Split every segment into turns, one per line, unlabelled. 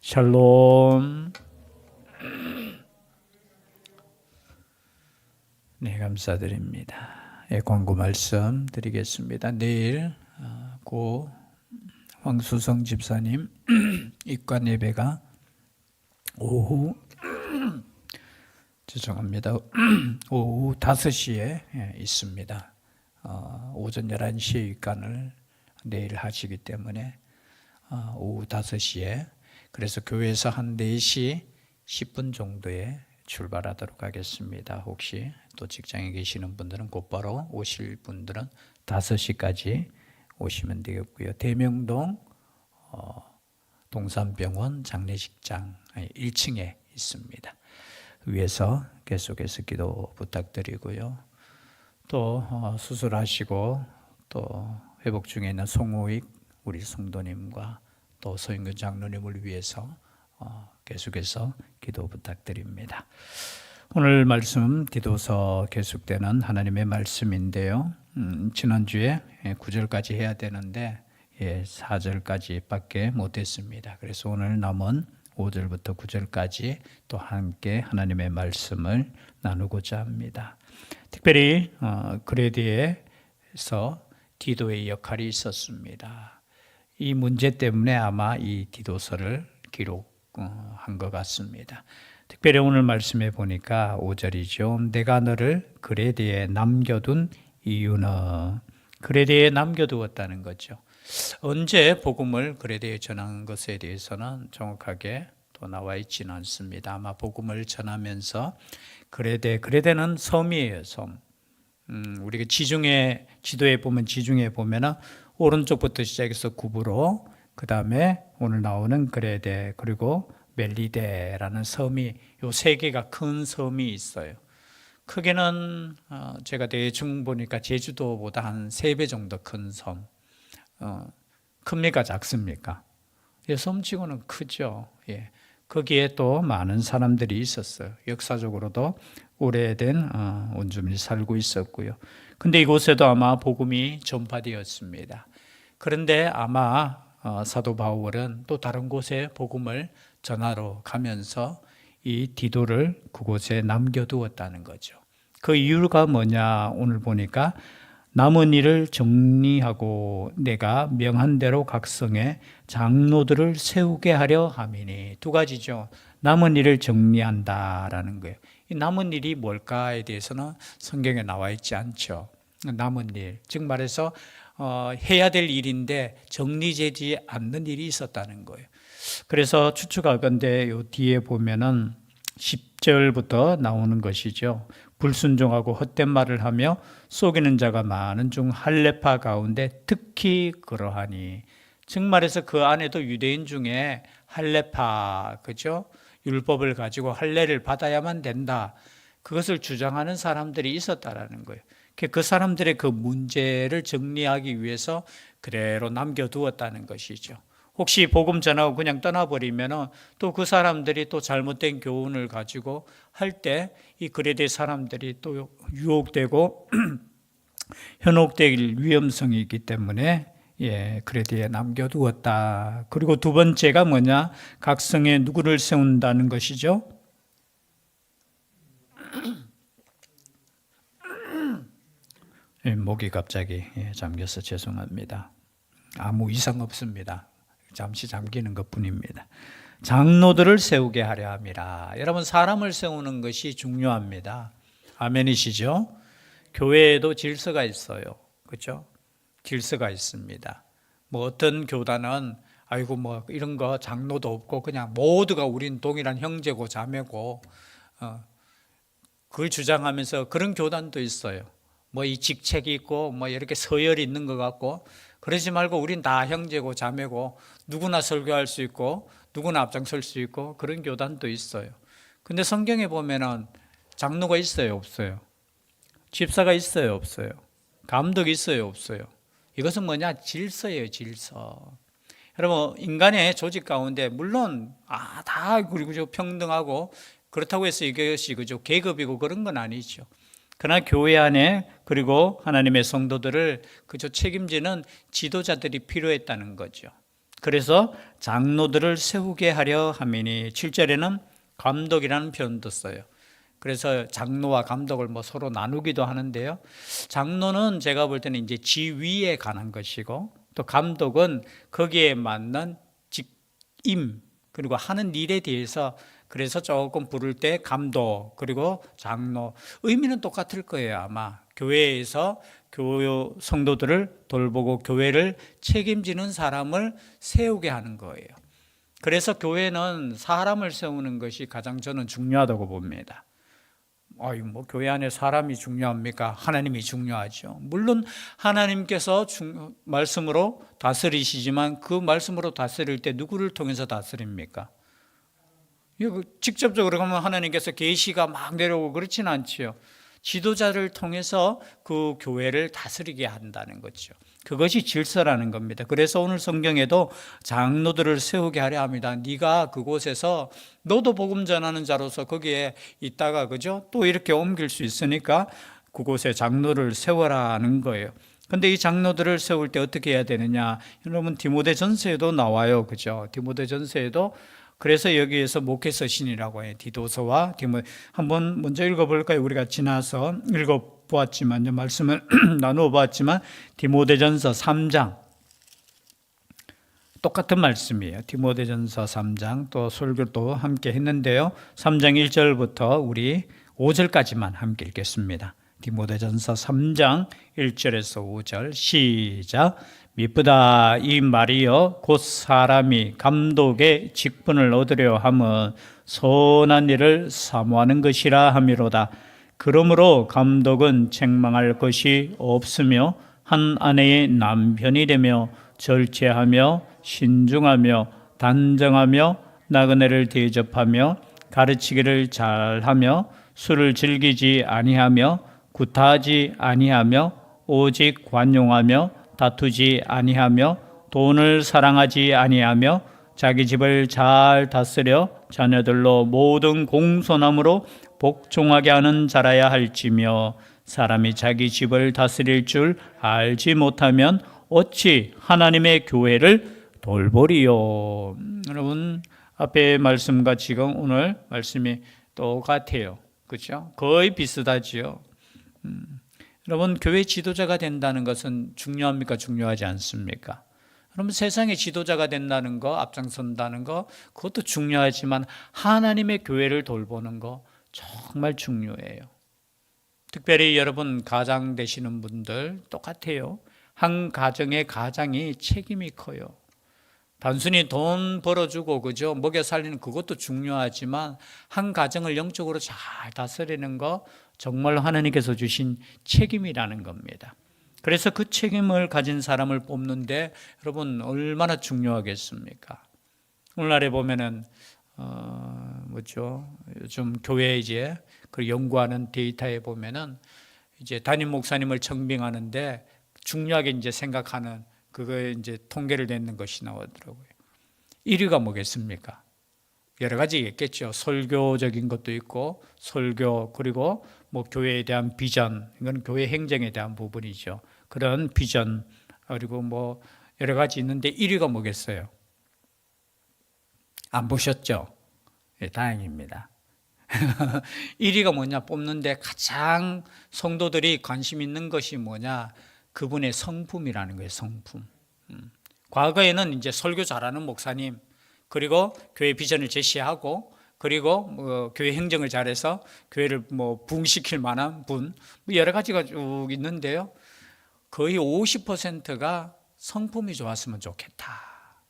샬롬. 네, 감사드립니다. 광고 말씀 드리겠습니다. 내일 고 황수성 집사님 입관 예배가 오후 죄송합니다. 오후 5시에 있습니다. 오전 11시에 입관을 내일 하시기 때문에 오후 5시에, 그래서 교회에서 한 4시 10분 정도에 출발하도록 하겠습니다. 혹시 또 직장에 계시는 분들은 곧바로 오실 분들은 5시까지 오시면 되겠고요. 대명동 동산병원 장례식장 1층에 있습니다. 위에서 계속해서 기도 부탁드리고요. 또 수술하시고 또 회복 중에 있는 송우익 우리 성도님과 또 서인근 장로님을 위해서 계속해서 기도 부탁드립니다. 오늘 말씀 디도서 계속되는 하나님의 말씀인데요. 지난주에 9절까지 해야 되는데 4절까지 밖에 못했습니다. 그래서 오늘 남은 5절부터 9절까지 또 함께 하나님의 말씀을 나누고자 합니다. 특별히 그레디에서 디도의 역할이 있었습니다. 이 문제 때문에 아마 이 디도서를 기록한 것 같습니다. 특별히 오늘 말씀에 보니까 5절이죠. 내가 너를 그레디에 남겨둔 이유는, 그레디에 남겨두었다는 거죠. 언제 복음을 그레디에 전한 것에 대해서는 정확하게 또 나와 있지는 않습니다. 아마 복음을 전하면서 그레데는 섬이에요, 섬. 우리가 지도에 보면 지중해 보면은 오른쪽부터 시작해서 구부로, 그 다음에 오늘 나오는 그레데, 그리고 멜리데라는 섬이, 요 세 개가 큰 섬이 있어요. 크기는 제가 대충 보니까 제주도보다 한 3배 정도 큰 섬. 큽니까 작습니까? 섬치고는 크죠. 거기에 또 많은 사람들이 있었어요. 역사적으로도 오래된 원주민이 살고 있었고요. 근데 이곳에도 아마 복음이 전파되었습니다. 그런데 아마 사도 바울은 또 다른 곳에 복음을 전하러 가면서 이 디도를 그곳에 남겨두었다는 거죠. 그 이유가 뭐냐, 오늘 보니까 남은 일을 정리하고 내가 명한 대로 각 성에 장로들을 세우게 하려 함이니. 두 가지죠. 남은 일을 정리한다라는 거예요. 이 남은 일이 뭘까에 대해서는 성경에 나와 있지 않죠. 남은 일, 즉 말해서 해야 될 일인데 정리되지 않는 일이 있었다는 거예요. 그래서 추측하건대 요 뒤에 보면은 10절부터 나오는 것이죠. 불순종하고 헛된 말을 하며 속이는 자가 많은 중 할례파 가운데 특히 그러하니. 즉 말해서 그 안에도 유대인 중에 할례파, 그죠? 율법을 가지고 할례를 받아야만 된다, 그것을 주장하는 사람들이 있었다라는 거예요. 그 사람들의 그 문제를 정리하기 위해서 그대로 남겨두었다는 것이죠. 혹시 복음 전하고 그냥 떠나버리면 또 그 사람들이 또 잘못된 교훈을 가지고 할 때 이 그레데 사람들이 또 유혹되고 현혹될 위험성이 있기 때문에 그레데에 남겨두었다. 그리고 두 번째가 뭐냐, 각 성에 누구를 세운다는 것이죠. 목이 갑자기 잠겨서 죄송합니다. 아무 이상 없습니다. 잠시 잠기는 것뿐입니다. 장로들을 세우게 하려 함이라. 여러분, 사람을 세우는 것이 중요합니다. 아멘이시죠? 교회에도 질서가 있어요. 그렇죠? 질서가 있습니다. 뭐 어떤 교단은 아이고 뭐 이런 거 장로도 없고 그냥 모두가 우린 동일한 형제고 자매고 그걸 주장하면서, 그런 교단도 있어요. 뭐 이 직책이 있고 뭐 이렇게 서열이 있는 것 같고, 그러지 말고 우린 다 형제고 자매고 누구나 설교할 수 있고 누구나 앞장설 수 있고, 그런 교단도 있어요. 근데 성경에 보면은 장로가 있어요, 없어요? 집사가 있어요, 없어요? 감독이 있어요, 없어요? 이것은 뭐냐? 질서예요, 질서. 여러분, 인간의 조직 가운데 물론 다 그리고 평등하고 그렇다고 해서 이것이 그죠 계급이고 그런 건 아니죠. 그러나 교회 안에 그리고 하나님의 성도들을 그저 책임지는 지도자들이 필요했다는 거죠. 그래서 장로들을 세우게 하려 함이니 7절에는 감독이라는 표현도 써요. 그래서 장로와 감독을 뭐 서로 나누기도 하는데요. 장로는 제가 볼 때는 이제 지위에 관한 것이고, 또 감독은 거기에 맞는 직임 그리고 하는 일에 대해서, 그래서 조금 부를 때 감독 그리고 장로, 의미는 똑같을 거예요. 아마 교회에서 교회 성도들을 돌보고 교회를 책임지는 사람을 세우게 하는 거예요. 그래서 교회는 사람을 세우는 것이 가장 저는 중요하다고 봅니다. 뭐 교회 안에 사람이 중요합니까? 하나님이 중요하죠. 물론 하나님께서 말씀으로 다스리시지만 그 말씀으로 다스릴 때 누구를 통해서 다스립니까? 직접적으로 가면 하나님께서 계시가 막 내려오고 그렇지는 않지요. 지도자를 통해서 그 교회를 다스리게 한다는 거죠. 그것이 질서라는 겁니다. 그래서 오늘 성경에도 장로들을 세우게 하려 합니다. 네가 그곳에서 너도 복음 전하는 자로서 거기에 있다가 그죠? 또 이렇게 옮길 수 있으니까 그곳에 장로를 세워라는 거예요. 근데 이 장로들을 세울 때 어떻게 해야 되느냐? 여러분 디모데전서에도 나와요. 그죠? 디모데전서에도 그래서 여기에서 목회서신이라고 해요. 디도서와 디모데. 한번 먼저 읽어볼까요? 우리가 지나서 읽어보았지만, 말씀을 나누어 보았지만, 디모데전서 3장. 똑같은 말씀이에요. 디모데전서 3장, 또 설교도 함께 했는데요. 3장 1절부터 우리 5절까지만 함께 읽겠습니다. 디모데전서 3장 1절에서 5절 시작. 미쁘다 이 말이여 곧 사람이 감독의 직분을 얻으려 함은 선한 일을 사모하는 것이라 함이로다. 그러므로 감독은 책망할 것이 없으며 한 아내의 남편이 되며 절제하며 신중하며 단정하며 나그네를 대접하며 가르치기를 잘하며 술을 즐기지 아니하며 구타하지 아니하며 오직 관용하며 다투지 아니하며 돈을 사랑하지 아니하며 자기 집을 잘 다스려 자녀들로 모든 공손함으로 복종하게 하는 자라야 할지며 사람이 자기 집을 다스릴 줄 알지 못하면 어찌 하나님의 교회를 돌보리요. 여러분 앞에 말씀과 지금 오늘 말씀이 똑같아요. 그렇죠? 거의 비슷하지요. 여러분 교회 지도자가 된다는 것은 중요합니까? 중요하지 않습니까? 여러분 세상의 지도자가 된다는 거, 앞장선다는 거, 그것도 중요하지만 하나님의 교회를 돌보는 거 정말 중요해요. 특별히 여러분 가장 되시는 분들 똑같아요. 한 가정의 가장이 책임이 커요. 단순히 돈 벌어주고 그죠? 먹여 살리는 그것도 중요하지만 한 가정을 영적으로 잘 다스리는 거 정말 하나님께서 주신 책임이라는 겁니다. 그래서 그 책임을 가진 사람을 뽑는데 여러분 얼마나 중요하겠습니까? 오늘날에 보면은 요즘 교회 이제 그 연구하는 데이터에 보면은 이제 담임 목사님을 청빙하는데 중요하게 이제 생각하는 그거에 이제 통계를 내는 것이 나오더라고요. 1위가 뭐겠습니까? 여러 가지 있겠죠. 설교적인 것도 있고 설교 그리고 뭐 교회에 대한 비전, 이건 교회 행정에 대한 부분이죠. 그런 비전 그리고 뭐 여러 가지 있는데 1위가 뭐겠어요? 안 보셨죠? 네, 다행입니다. 1위가 뭐냐 뽑는데 가장 성도들이 관심 있는 것이 뭐냐? 그분의 성품이라는 거예요. 성품. 과거에는 이제 설교 잘하는 목사님 그리고 교회 비전을 제시하고 그리고 교회 행정을 잘해서 교회를 부흥시킬 만한 분 여러 가지가 쭉 있는데요. 거의 50%가 성품이 좋았으면 좋겠다.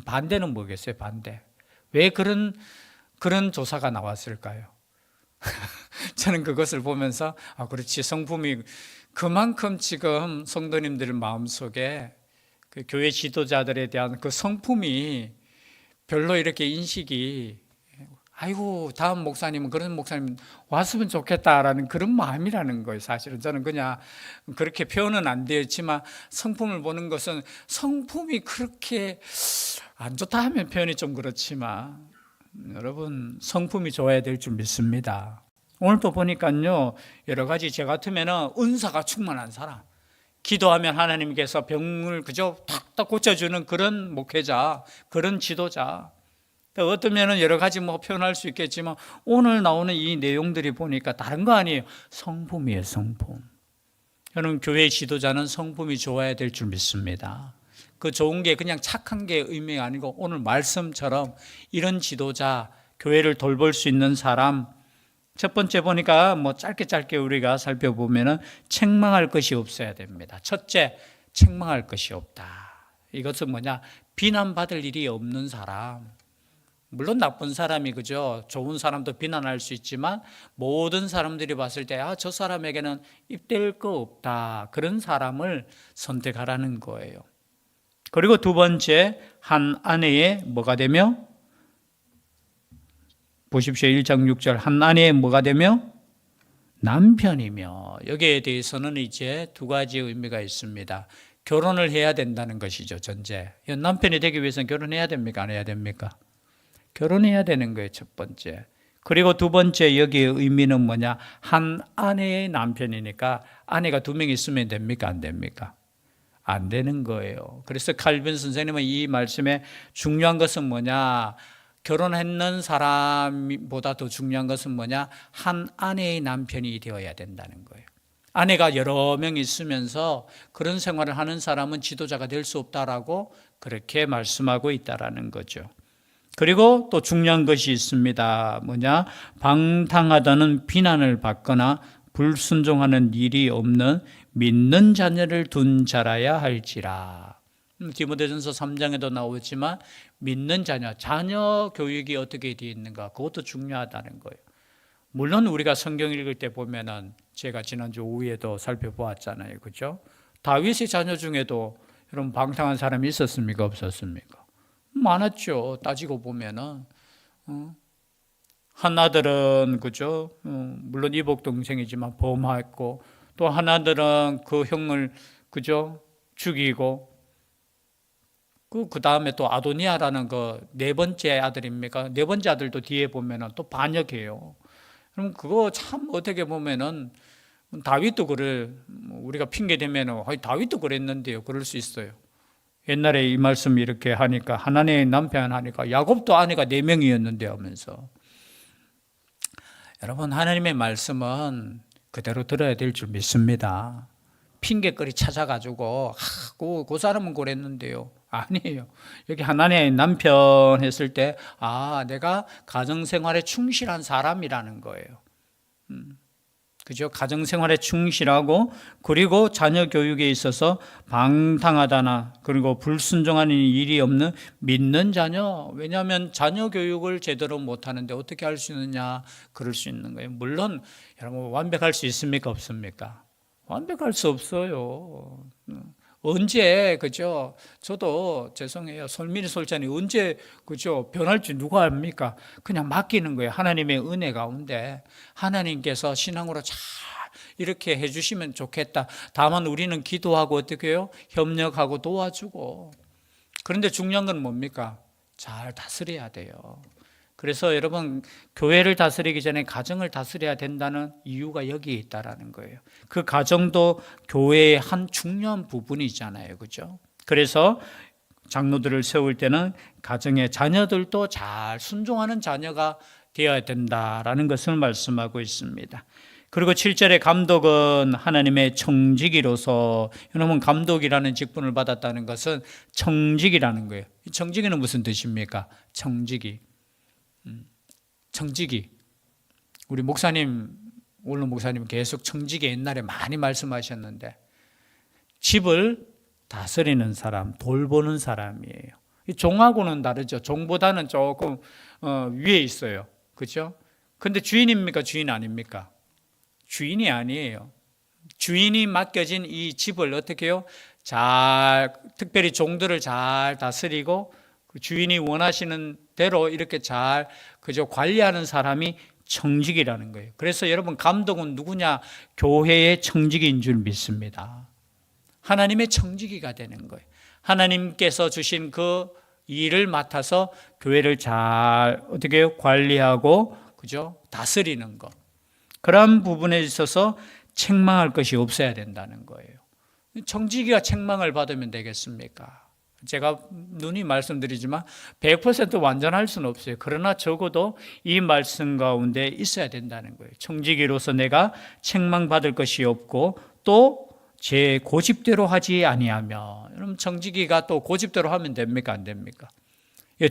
반대는 뭐겠어요? 반대. 왜 그런 조사가 나왔을까요? 저는 그것을 보면서 그렇지 성품이 그만큼 지금 성도님들 마음속에 그 교회 지도자들에 대한 그 성품이 별로 이렇게 인식이 아이고 다음 목사님은 그런 목사님 왔으면 좋겠다라는 그런 마음이라는 거예요. 사실은 저는 그냥 그렇게 표현은 안 되었지만 성품을 보는 것은 성품이 그렇게 안 좋다 하면 표현이 좀 그렇지만 여러분 성품이 좋아야 될 줄 믿습니다. 오늘 또 보니까요 여러 가지 제 같으면은 은사가 충만한 사람 기도하면 하나님께서 병을 그저 탁탁 고쳐주는 그런 목회자, 그런 지도자. 어떤 면은 여러 가지 표현할 수 있겠지만 오늘 나오는 이 내용들이 보니까 다른 거 아니에요. 성품이에요, 성품. 저는 교회 지도자는 성품이 좋아야 될 줄 믿습니다. 그 좋은 게 그냥 착한 게 의미가 아니고 오늘 말씀처럼 이런 지도자, 교회를 돌볼 수 있는 사람, 첫 번째 보니까 짧게 우리가 살펴보면은 책망할 것이 없어야 됩니다. 첫째, 책망할 것이 없다. 이것은 비난받을 일이 없는 사람. 물론 나쁜 사람이 그죠. 좋은 사람도 비난할 수 있지만 모든 사람들이 봤을 때 저 사람에게는 입댈 거 없다. 그런 사람을 선택하라는 거예요. 그리고 두 번째, 한 아내의 뭐가 되며? 보십시오. 1장 6절. 한 아내의 뭐가 되며? 남편이며. 여기에 대해서는 이제 두 가지 의미가 있습니다. 결혼을 해야 된다는 것이죠. 전제. 남편이 되기 위해서는 결혼해야 됩니까? 안 해야 됩니까? 결혼해야 되는 거예요. 첫 번째. 그리고 두 번째, 여기의 의미는 뭐냐? 한 아내의 남편이니까 아내가 두 명 있으면 됩니까? 안 됩니까? 안 되는 거예요. 그래서 칼빈 선생님은 이 말씀에 중요한 것은 뭐냐? 결혼했는 사람보다 더 중요한 것은 뭐냐? 한 아내의 남편이 되어야 된다는 거예요. 아내가 여러 명 있으면서 그런 생활을 하는 사람은 지도자가 될 수 없다라고 그렇게 말씀하고 있다라는 거죠. 그리고 또 중요한 것이 있습니다. 뭐냐? 방탕하다는 비난을 받거나 불순종하는 일이 없는 믿는 자녀를 둔 자라야 할지라. 디모데전서 3장에도 나오지만 믿는 자녀 교육이 어떻게 되어 있는가, 그것도 중요하다는 거예요. 물론 우리가 성경 읽을 때 보면은 제가 지난주 오후에도 살펴보았잖아요. 그죠? 다윗의 자녀 중에도 여러분 방탕한 사람이 있었습니까? 없었습니까? 많았죠. 따지고 보면은. 한 아들은 그죠? 물론 이복 동생이지만 범하였고, 또 한 아들은 그 형을 그죠? 죽이고, 그 다음에 또 아도니아라는 그 네 번째 아들입니까? 네 번째 아들도 뒤에 보면은 또 반역해요. 그럼 그거 참 어떻게 보면은 다윗도 우리가 핑계 대면은 다윗도 그랬는데요. 그럴 수 있어요. 옛날에 이 말씀 이렇게 하니까 하나님의 남편 하니까 야곱도 아내가 4명이었는데 하면서, 여러분 하나님의 말씀은 그대로 들어야 될 줄 믿습니다. 핑계거리 찾아가지고 그 사람은 그랬는데요. 아니에요. 여기 하나님의 남편 했을 때 내가 가정생활에 충실한 사람이라는 거예요. 그죠? 가정생활에 충실하고, 그리고 자녀 교육에 있어서 방탕하다나 그리고 불순종하는 일이 없는 믿는 자녀. 왜냐하면 자녀 교육을 제대로 못하는데 어떻게 할 수 있느냐, 그럴 수 있는 거예요. 물론 여러분 완벽할 수 있습니까? 없습니까? 완벽할 수 없어요. 언제 그죠? 저도 죄송해요. 솔민이 솔찬이 언제 그죠? 변할지 누가 압니까? 그냥 맡기는 거예요. 하나님의 은혜 가운데 하나님께서 신앙으로 잘 이렇게 해주시면 좋겠다. 다만 우리는 기도하고 어떻게 해요? 협력하고 도와주고. 그런데 중요한 건 뭡니까? 잘 다스려야 돼요. 그래서 여러분 교회를 다스리기 전에 가정을 다스려야 된다는 이유가 여기에 있다라는 거예요. 그 가정도 교회의 한 중요한 부분이잖아요. 그죠? 그래서 장로들을 세울 때는 가정의 자녀들도 잘 순종하는 자녀가 되어야 된다라는 것을 말씀하고 있습니다. 그리고 7절에 감독은 하나님의 청지기로서, 여러분 감독이라는 직분을 받았다는 것은 청지기라는 거예요. 청지기는 무슨 뜻입니까? 청지기. 우리 목사님, 오늘 목사님 계속 청지기 옛날에 많이 말씀하셨는데, 집을 다스리는 사람, 돌보는 사람이에요. 종하고는 다르죠. 종보다는 조금 위에 있어요. 그렇죠? 근데 주인입니까? 주인 아닙니까? 주인이 아니에요. 주인이 맡겨진 이 집을 어떻게 해요? 특별히 종들을 잘 다스리고 주인이 원하시는 대로 이렇게 잘 그저 관리하는 사람이 청직이라는 거예요. 그래서 여러분 감독은 누구냐? 교회의 청직인 줄 믿습니다. 하나님의 청지기가 되는 거예요. 하나님께서 주신 그 일을 맡아서 교회를 잘 어떻게 해요? 관리하고 그죠? 다스리는 것. 그런 부분에 있어서 책망할 것이 없어야 된다는 거예요. 청지기가 책망을 받으면 되겠습니까? 제가 누누이 말씀드리지만 100% 완전할 수는 없어요. 그러나 적어도 이 말씀 가운데 있어야 된다는 거예요. 청지기로서 내가 책망받을 것이 없고 또 제 고집대로 하지 아니하며, 여러분 청지기가 또 고집대로 하면 됩니까? 안 됩니까?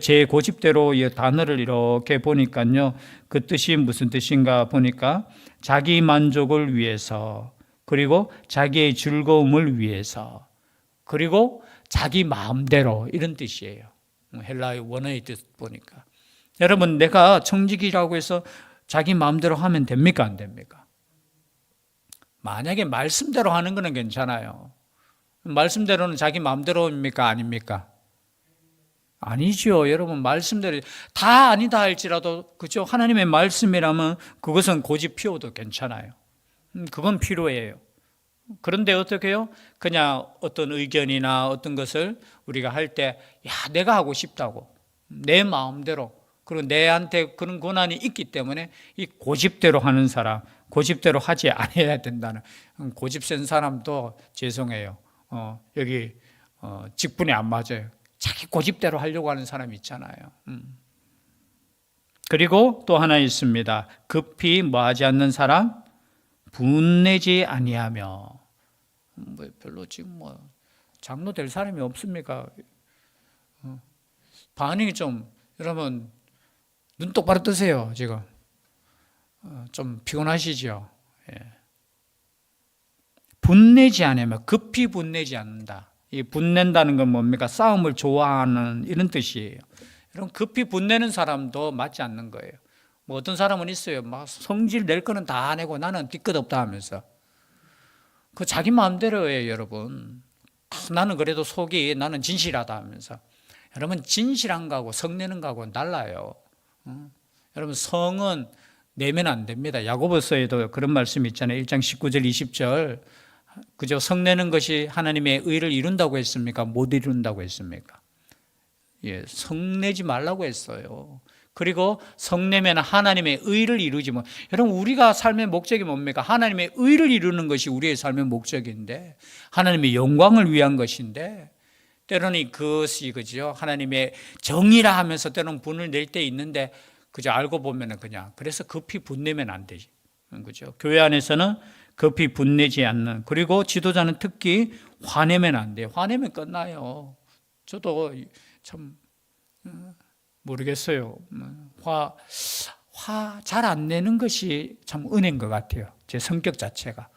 제 고집대로 이 단어를 이렇게 보니까요, 그 뜻이 무슨 뜻인가 보니까 자기 만족을 위해서, 그리고 자기의 즐거움을 위해서, 그리고 자기 마음대로, 이런 뜻이에요. 헬라의 원어의 뜻 보니까. 여러분, 내가 청지기라고 해서 자기 마음대로 하면 됩니까? 안 됩니까? 만약에 말씀대로 하는 거는 괜찮아요. 말씀대로는 자기 마음대로입니까? 아닙니까? 아니죠. 여러분, 말씀대로 다 아니다 할지라도, 그죠? 하나님의 말씀이라면 그것은 고집 피워도 괜찮아요. 그건 필요해요. 그런데 어떻게 해요? 그냥 어떤 의견이나 어떤 것을 우리가 할 때, 야, 내가 하고 싶다고, 내 마음대로, 그리고 내한테 그런 권한이 있기 때문에 이 고집대로 하는 사람, 고집대로 하지 않아야 된다는, 고집 센 사람도 죄송해요. 여기 직분이 안 맞아요. 자기 고집대로 하려고 하는 사람이 있잖아요. 그리고 또 하나 있습니다. 급히 뭐하지 않는 사람? 분내지 아니하며. 별로 지금 장로 될 사람이 없습니까? 반응이 좀, 여러분 눈 똑바로 뜨세요. 지금 좀 피곤하시죠? 예. 분내지 않으며, 급히 분내지 않는다. 이 분낸다는 건 뭡니까? 싸움을 좋아하는 이런 뜻이에요. 여러분, 급히 분내는 사람도 맞지 않는 거예요. 뭐 어떤 사람은 있어요. 막 성질 낼 거는 다 내고 나는 뒤끝 없다 하면서. 그 자기 마음대로예요, 여러분. 나는 그래도 속이, 나는 진실하다 하면서. 여러분, 진실한 거하고 성내는 거하고 달라요. 여러분, 성은 내면 안 됩니다. 야고보서에도 그런 말씀이 있잖아요. 1장 19절 20절. 그저 성내는 것이 하나님의 의를 이룬다고 했습니까? 못 이룬다고 했습니까? 예, 성내지 말라고 했어요. 그리고 성내면 하나님의 의를 이루지 뭐. 여러분, 우리가 삶의 목적이 뭡니까? 하나님의 의를 이루는 것이 우리의 삶의 목적인데, 하나님의 영광을 위한 것인데, 때로는 그것이, 그죠? 하나님의 정의라 하면서 때로는 분을 낼 때 있는데, 그저 알고 보면은 그냥, 그래서 급히 분내면 안 되지. 그죠? 교회 안에서는 급히 분내지 않는, 그리고 지도자는 특히 화내면 안 돼요. 화내면 끝나요. 저도 참 모르겠어요. 화 잘 안 내는 것이 참 은혜인 것 같아요. 제 성격 자체가.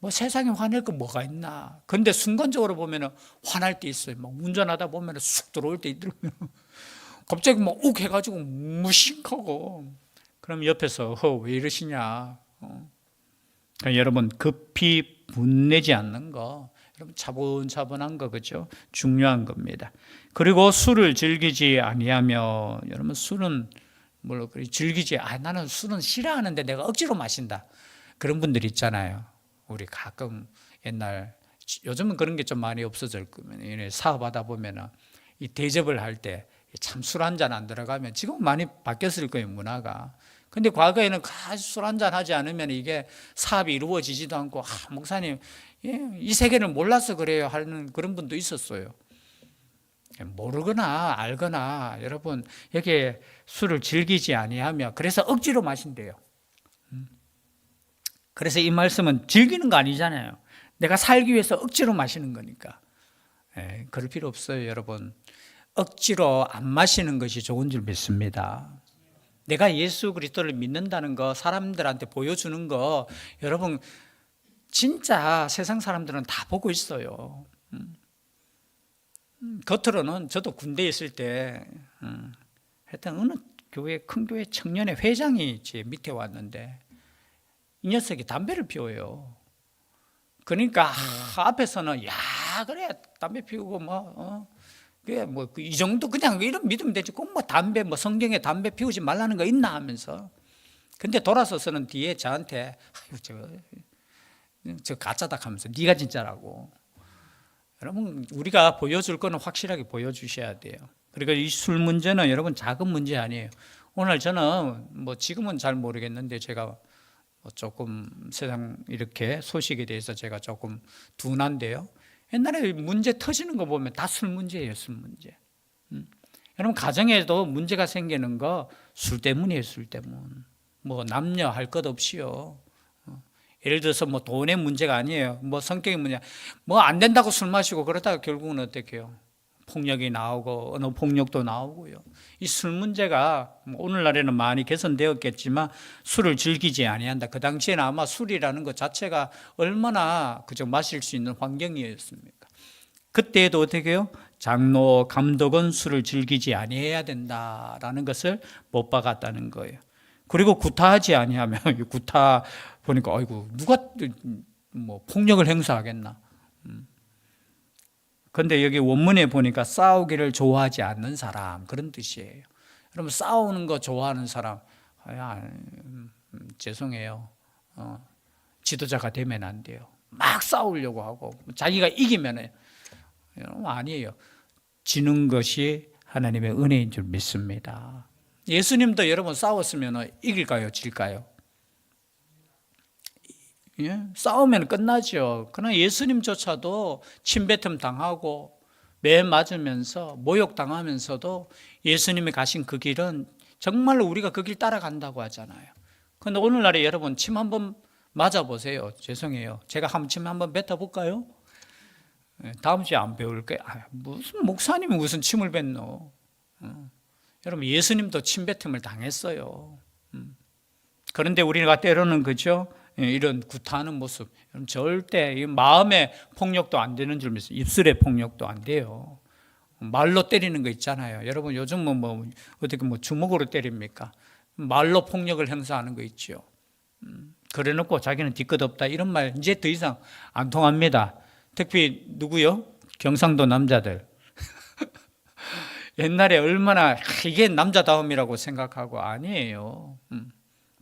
뭐 세상에 화낼 거 뭐가 있나. 근데 순간적으로 보면은 화날 때 있어요. 막 운전하다 보면은 쑥 들어올 때 있더라고요. 갑자기 막 욱 해가지고 무식하고. 그럼 옆에서 왜 이러시냐. 그러니까 여러분, 급히 분내지 않는 거, 여러분 차분차분한 거, 그죠? 중요한 겁니다. 그리고 술을 즐기지 아니하며, 여러분 술은 물론 즐기지, 나는 술은 싫어하는데 내가 억지로 마신다. 그런 분들 있잖아요. 우리 가끔 옛날, 요즘은 그런 게 좀 많이 없어졌거든요. 사업하다 보면은 이 대접을 할 때 참 술 한 잔 안 들어가면, 지금 많이 바뀌었을 거예요, 문화가. 근데 과거에는 술 한 잔 하지 않으면 이게 사업이 이루어지지도 않고, 목사님, 이 세계를 몰라서 그래요 하는 그런 분도 있었어요. 모르거나 알거나, 여러분, 여기에 술을 즐기지 아니하며, 그래서 억지로 마신대요. 그래서 이 말씀은 즐기는 거 아니잖아요. 내가 살기 위해서 억지로 마시는 거니까. 그럴 필요 없어요, 여러분. 억지로 안 마시는 것이 좋은 줄 믿습니다. 내가 예수 그리스도를 믿는다는 거, 사람들한테 보여주는 거, 여러분 진짜 세상 사람들은 다 보고 있어요. 겉으로는, 저도 군대에 있을 때 하여튼 어느 교회, 큰 교회 청년회 회장이 제 밑에 왔는데 이 녀석이 담배를 피워요. 그러니까 앞에서는, 야, 그래 담배 피우고 그래 이 정도 그냥 이런 믿으면 되지. 꼭 담배, 성경에 담배 피우지 말라는 거 있나 하면서. 근데 돌아서서는 뒤에 저한테, 저 가짜다 하면서, 네가 진짜라고. 여러분, 우리가 보여줄 거는 확실하게 보여주셔야 돼요. 그리고 이 술 문제는 여러분 작은 문제 아니에요. 오늘 저는 지금은 잘 모르겠는데, 제가 조금 세상 이렇게 소식에 대해서 제가 조금 둔한데요. 옛날에 문제 터지는 거 보면 다 술 문제예요, 술 문제. 여러분, 가정에도 문제가 생기는 거 술 때문이에요, 술 때문. 뭐 남녀 할 것 없이요. 예를 들어서 뭐 돈의 문제가 아니에요. 뭐 성격의 문제, 뭐 안 된다고 술 마시고 그러다가 결국은 어떻게 해요? 폭력이 나오고 언어 폭력도 나오고요. 이 술 문제가 오늘날에는 많이 개선되었겠지만 술을 즐기지 아니한다. 그 당시에는 아마 술이라는 것 자체가 얼마나 그저 마실 수 있는 환경이었습니까? 그때에도 어떻게 해요? 장로, 감독은 술을 즐기지 아니해야 된다라는 것을 못 박았다는 거예요. 그리고 구타하지 아니하면 구타 보니까 아이고 누가 뭐 폭력을 행사하겠나? 그런데 여기 원문에 보니까 싸우기를 좋아하지 않는 사람 그런 뜻이에요. 여러분 싸우는 거 좋아하는 사람 죄송해요. 지도자가 되면 안 돼요. 막 싸우려고 하고 자기가 이기면 아니에요. 지는 것이 하나님의 은혜인 줄 믿습니다. 예수님도 여러분 싸웠으면 이길까요? 질까요? 예? 싸우면 끝나죠. 그러나 예수님조차도 침뱉음 당하고 매 맞으면서 모욕 당하면서도 예수님이 가신 그 길은 정말로 우리가 그 길 따라간다고 하잖아요. 그런데 오늘날에 여러분 침 한번 맞아보세요. 죄송해요. 제가 침 한번 뱉어볼까요? 다음 주에 안 배울게요. 무슨 목사님이 무슨 침을 뱉노? 여러분 예수님도 침뱉음을 당했어요. 그런데 우리가 때로는 그죠? 이런 구타하는 모습 절대 마음의 폭력도 안 되는 줄 믿습니다. 입술의 폭력도 안 돼요. 말로 때리는 거 있잖아요. 여러분 요즘은 뭐 어떻게 뭐 주먹으로 때립니까? 말로 폭력을 행사하는 거 있죠. 그래놓고 자기는 뒤끝 없다 이런 말 이제 더 이상 안 통합니다. 특히 누구요? 경상도 남자들. 옛날에 얼마나 이게 남자다움이라고 생각하고 아니에요.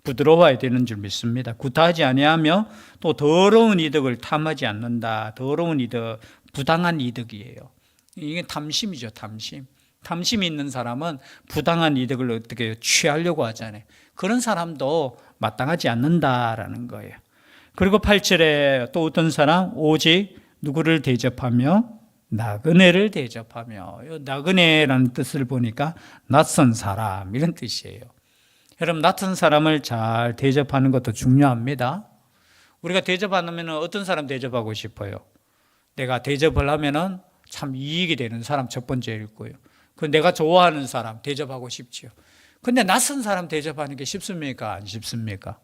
부드러워야 되는 줄 믿습니다. 구타하지 아니하며 또 더러운 이득을 탐하지 않는다. 더러운 이득, 부당한 이득이에요. 이게 탐심이죠, 탐심. 탐심이 있는 사람은 부당한 이득을 어떻게 취하려고 하잖아요. 그런 사람도 마땅하지 않는다라는 거예요. 그리고 8절에 또 어떤 사람? 오직 누구를 대접하며 나그네를 대접하며, 나그네라는 뜻을 보니까 낯선 사람 이런 뜻이에요. 여러분 낯선 사람을 잘 대접하는 것도 중요합니다. 우리가 대접하면 어떤 사람 대접하고 싶어요? 내가 대접을 하면은 참 이익이 되는 사람 첫 번째일 거예요. 그 내가 좋아하는 사람 대접하고 싶지요. 근데 낯선 사람 대접하는 게 쉽습니까? 안 쉽습니까?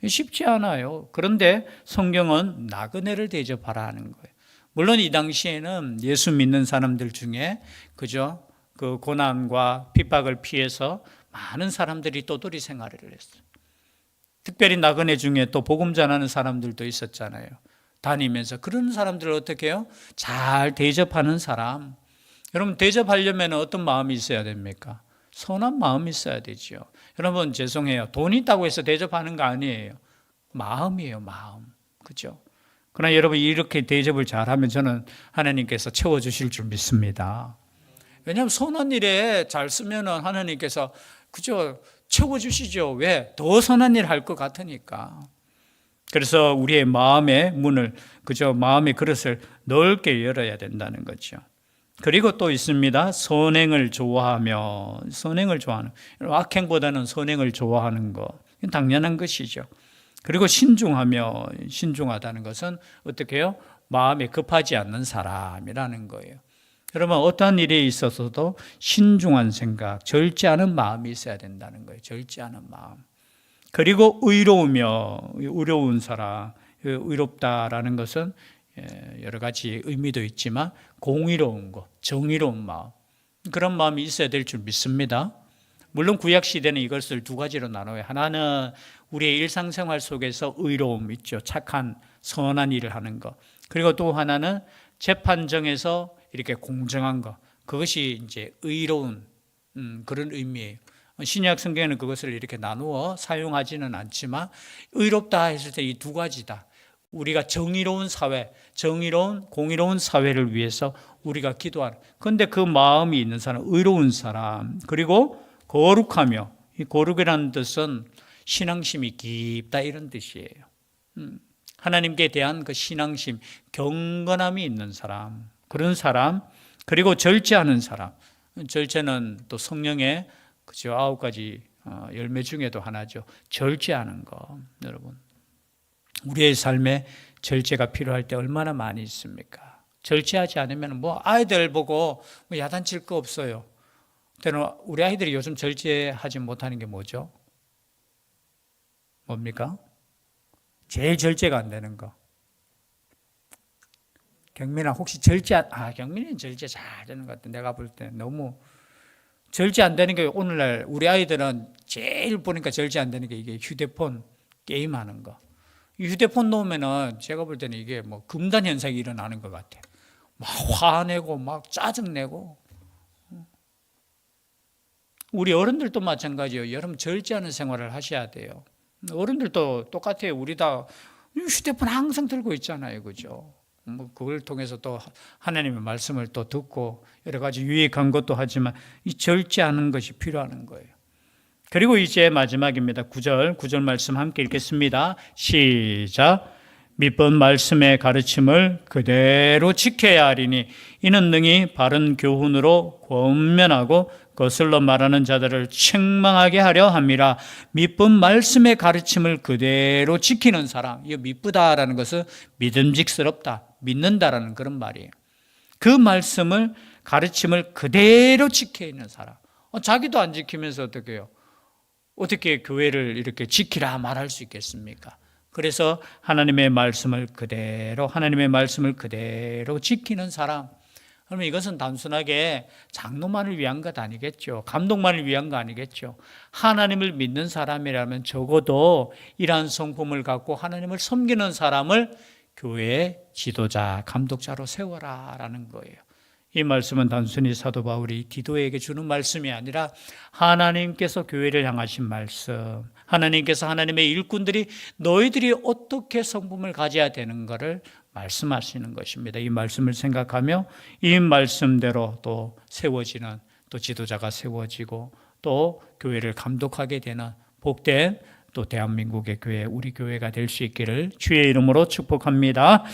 쉽지 않아요. 그런데 성경은 나그네를 대접하라 하는 거예요. 물론 이 당시에는 예수 믿는 사람들 중에 그죠? 그 고난과 핍박을 피해서 많은 사람들이 떠돌이 생활을 했어요. 특별히 나그네 중에 또 복음 전하는 사람들도 있었잖아요. 다니면서 그런 사람들을 어떻게 해요? 잘 대접하는 사람. 여러분 대접하려면 어떤 마음이 있어야 됩니까? 선한 마음이 있어야 되죠. 여러분 죄송해요. 돈 있다고 해서 대접하는 거 아니에요. 마음이에요, 마음. 그렇죠? 그러나 여러분 이렇게 대접을 잘하면 저는 하나님께서 채워주실 줄 믿습니다. 왜냐하면 선한 일에 잘 쓰면 하나님께서 그죠 채워주시죠. 왜? 더 선한 일 할 것 같으니까. 그래서 우리의 마음의 문을 그죠 마음의 그릇을 넓게 열어야 된다는 거죠. 그리고 또 있습니다. 선행을 좋아하며 선행을 좋아하는 악행보다는 선행을 좋아하는 거 당연한 것이죠. 그리고 신중하며 신중하다는 것은 어떻게 해요? 마음에 급하지 않는 사람이라는 거예요. 여러분 어떠한 일에 있어서도 신중한 생각, 절제하는 마음이 있어야 된다는 거예요. 절제하는 마음. 그리고 의로우며 의로운 사람, 의롭다라는 것은 여러 가지 의미도 있지만 공의로운 것, 정의로운 마음 그런 마음이 있어야 될 줄 믿습니다. 물론 구약 시대는 이것을 두 가지로 나눠요. 하나는 우리의 일상생활 속에서 의로움 있죠. 착한 선한 일을 하는 것. 그리고 또 하나는 재판정에서 이렇게 공정한 것. 그것이 이제 의로운 그런 의미예요. 신약 성경에는 그것을 이렇게 나누어 사용하지는 않지만 의롭다 했을 때 이 두 가지다. 우리가 정의로운 사회, 정의로운 공의로운 사회를 위해서 우리가 기도하는. 그런데 그 마음이 있는 사람, 의로운 사람, 그리고 거룩하며, 이 거룩이라는 뜻은 신앙심이 깊다 이런 뜻이에요. 하나님께 대한 그 신앙심, 경건함이 있는 사람, 그런 사람, 그리고 절제하는 사람. 절제는 또 성령의 그죠 9가지 열매 중에도 하나죠. 절제하는 거. 여러분, 우리의 삶에 절제가 필요할 때 얼마나 많이 있습니까? 절제하지 않으면 뭐 아이들 보고 뭐 야단칠 거 없어요. 때는 우리 아이들이 요즘 절제하지 못하는 게 뭐죠? 뭡니까? 제일 절제가 안 되는 거. 경민아 혹시 경민이는 절제 잘 되는 것 같아. 내가 볼 때 너무 절제 안 되는 게 오늘날 우리 아이들은 제일 보니까 절제 안 되는 게 이게 휴대폰 게임하는 거. 이 휴대폰 놓으면은 제가 볼 때는 이게 뭐 금단 현상이 일어나는 것 같아. 막 화내고 막 짜증내고. 우리 어른들도 마찬가지예요. 여러분 절제하는 생활을 하셔야 돼요. 어른들도 똑같아요. 우리 다 휴대폰 항상 들고 있잖아요. 그죠? 뭐 그걸 통해서 또 하나님의 말씀을 또 듣고 여러 가지 유익한 것도 하지만 이 절제하는 것이 필요한 거예요. 그리고 이제 마지막입니다. 9절 말씀 함께 읽겠습니다. 시작. 밑본 말씀의 가르침을 그대로 지켜야 하리니 이는 능히 바른 교훈으로 권면하고 거슬러 말하는 자들을 책망하게 하려 함이라. 밑본 말씀의 가르침을 그대로 지키는 사람, 이 미쁘다라는 것은 믿음직스럽다, 믿는다라는 그런 말이에요. 그 말씀을 가르침을 그대로 지켜 있는 사람. 자기도 안 지키면서 어떻게 해요? 어떻게 교회를 이렇게 지키라 말할 수 있겠습니까? 그래서 하나님의 말씀을 그대로 지키는 사람. 그러면 이것은 단순하게 장로만을 위한 것 아니겠죠. 감독만을 위한 거 아니겠죠. 하나님을 믿는 사람이라면 적어도 이러한 성품을 갖고 하나님을 섬기는 사람을 교회의 지도자, 감독자로 세워라라는 거예요. 이 말씀은 단순히 사도 바울이 디도에게 주는 말씀이 아니라 하나님께서 교회를 향하신 말씀, 하나님께서 하나님의 일꾼들이 너희들이 어떻게 성품을 가져야 되는 것을 말씀하시는 것입니다. 이 말씀을 생각하며 이 말씀대로 또 세워지는, 또 지도자가 세워지고 또 교회를 감독하게 되는 복된 또 대한민국의 교회, 우리 교회가 될 수 있기를 주의 이름으로 축복합니다.